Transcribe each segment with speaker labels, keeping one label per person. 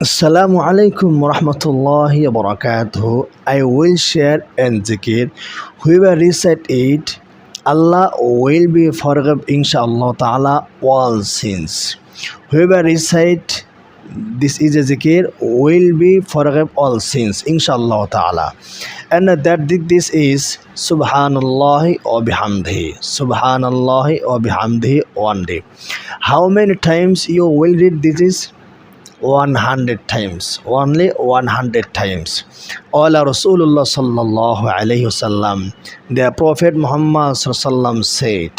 Speaker 1: Assalamu alaikum warahmatullahi wabarakatuh. I will share and zikir. Whoever recite it, Allah will be forgive inshallah ta'ala all sins. Whoever recite this is a zikir will be forgive all sins inshallah ta'ala. And this is subhanallah wa bihamdihi. Subhanallah wa bihamdihi one day. How many times you will read this is? 100 times, only 100 times. All Rasulullah sallallahu alayhi wasallam, the Prophet Muhammad sallallahu said,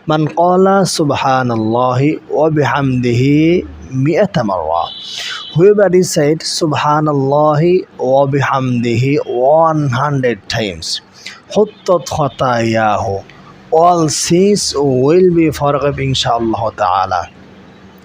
Speaker 1: Man qala subhanallahi wa bihamdihi mi'ata marra. Whoever recite subhanallahi wa bihamdihi 100 times, huttat khatayahu, all sins will be forgiven inshallah ta'ala.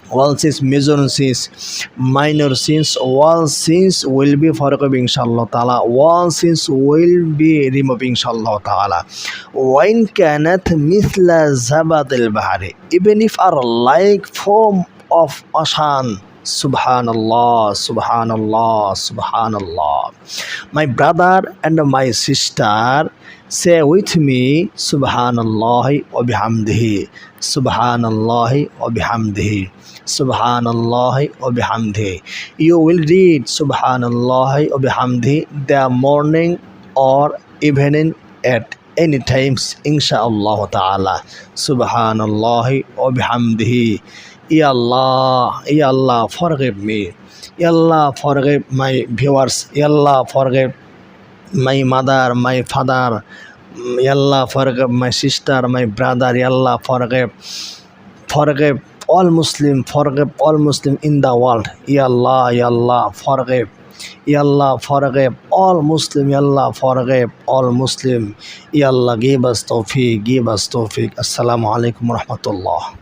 Speaker 1: All sins, major sins, minor sins, all sins will be forgiven inshallah ta'ala. All sins will be removed inshallah ta'ala. When kanat mithla zabad al-bahari, even if are like form of ocean. Subhanallah, subhanallah, subhanallah. My brother and my sister, say with me, subhanallah wa bihamdihi, subhanallah wa bihamdihi, subhanallah wa bihamdihi. You will read subhanallah wa bihamdihi the morning or evening at any times inshallah ta'ala. Subhanallah wa bihamdihi. Ya Allah, forgive me. Ya Allah, forgive my viewers. Ya Allah, forgive my mother, my father. Ya Allah, forgive my sister, my brother. Ya Allah, forgive all Muslim, forgive all Muslim in the world. Ya Allah, forgive. Ya Allah, forgive all Muslim. Ya Allah, forgive all Muslim. Ya Allah, give us tawfiq. Assalamu alaikum warahmatullah.